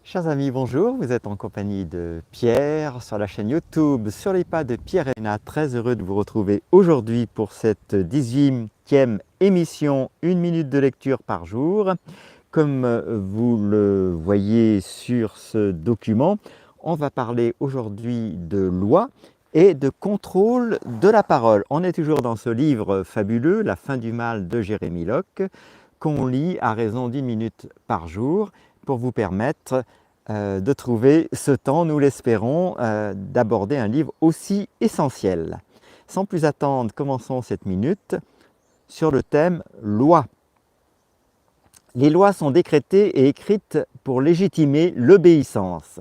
Chers amis, bonjour, vous êtes en compagnie de Pierre sur la chaîne YouTube Sur les pas de Pierre et Nat. Très heureux de vous retrouver aujourd'hui pour cette 18e émission, 1 minute de lecture par jour. Comme vous le voyez sur ce document, on va parler aujourd'hui de loi et de contrôle de la parole. On est toujours dans ce livre fabuleux, La fin du mal de Jérémie Locke, qu'on lit à raison d'1 minute par jour pour vous permettre de trouver ce temps, nous l'espérons, d'aborder un livre aussi essentiel. Sans plus attendre, commençons cette minute sur le thème loi. Les lois sont décrétées et écrites pour légitimer l'obéissance.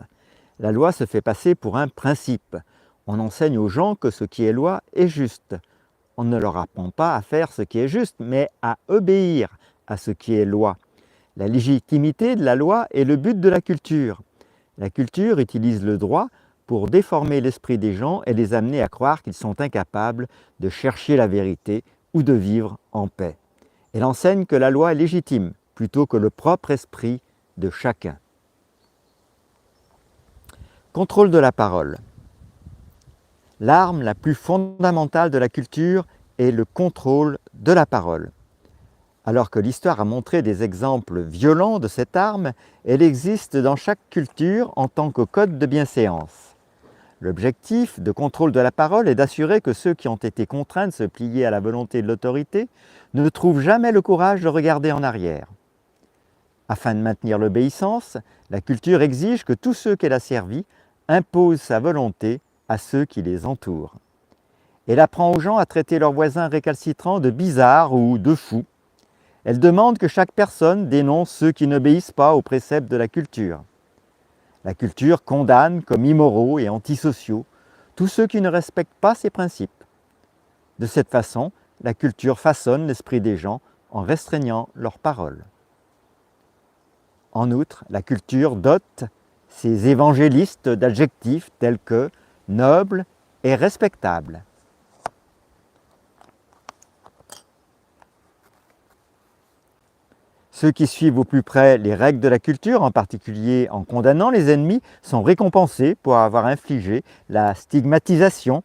La loi se fait passer pour un principe. On enseigne aux gens que ce qui est loi est juste. On ne leur apprend pas à faire ce qui est juste, mais à obéir à ce qui est loi. La légitimité de la loi est le but de la culture. La culture utilise le droit pour déformer l'esprit des gens et les amener à croire qu'ils sont incapables de chercher la vérité ou de vivre en paix. Elle enseigne que la loi est légitime, plutôt que le propre esprit de chacun. Contrôle de la parole. L'arme la plus fondamentale de la culture est le contrôle de la parole. Alors que l'histoire a montré des exemples violents de cette arme, elle existe dans chaque culture en tant que code de bienséance. L'objectif de contrôle de la parole est d'assurer que ceux qui ont été contraints de se plier à la volonté de l'autorité ne trouvent jamais le courage de regarder en arrière. Afin de maintenir l'obéissance, la culture exige que tous ceux qu'elle a servis imposent sa volonté à ceux qui les entourent. Elle apprend aux gens à traiter leurs voisins récalcitrants de bizarres ou de fous. Elle demande que chaque personne dénonce ceux qui n'obéissent pas aux préceptes de la culture. La culture condamne comme immoraux et antisociaux tous ceux qui ne respectent pas ses principes. De cette façon, la culture façonne l'esprit des gens en restreignant leurs paroles. En outre, la culture dote ses évangélistes d'adjectifs tels que noble et respectable. Ceux qui suivent au plus près les règles de la culture, en particulier en condamnant les ennemis, sont récompensés pour avoir infligé la stigmatisation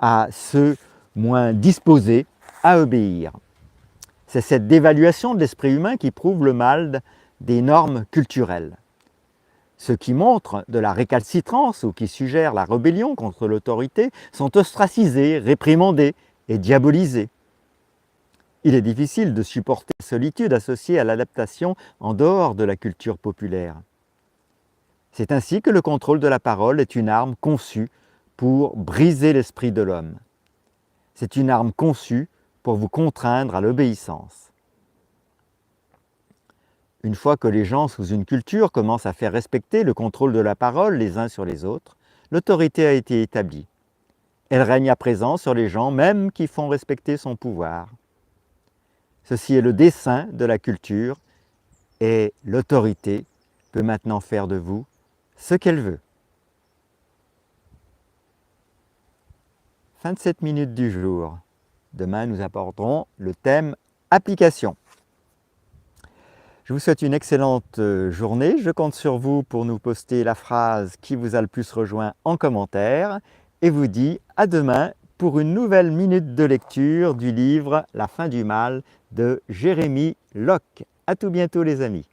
à ceux moins disposés à obéir. C'est cette dévaluation de l'esprit humain qui prouve le mal des normes culturelles. Ceux qui montrent de la récalcitrance ou qui suggèrent la rébellion contre l'autorité sont ostracisés, réprimandés et diabolisés. Il est difficile de supporter la solitude associée à l'adaptation en dehors de la culture populaire. C'est ainsi que le contrôle de la parole est une arme conçue pour briser l'esprit de l'homme. C'est une arme conçue pour vous contraindre à l'obéissance. Une fois que les gens sous une culture commencent à faire respecter le contrôle de la parole les uns sur les autres, l'autorité a été établie. Elle règne à présent sur les gens même qui font respecter son pouvoir. Ceci est le dessein de la culture et l'autorité peut maintenant faire de vous ce qu'elle veut. Fin de cette minute du jour. Demain, nous aborderons le thème application. Je vous souhaite une excellente journée. Je compte sur vous pour nous poster la phrase qui vous a le plus rejoint en commentaire et vous dis à demain pour une nouvelle minute de lecture du livre La fin du mal de Jérémie Locke. À tout bientôt les amis.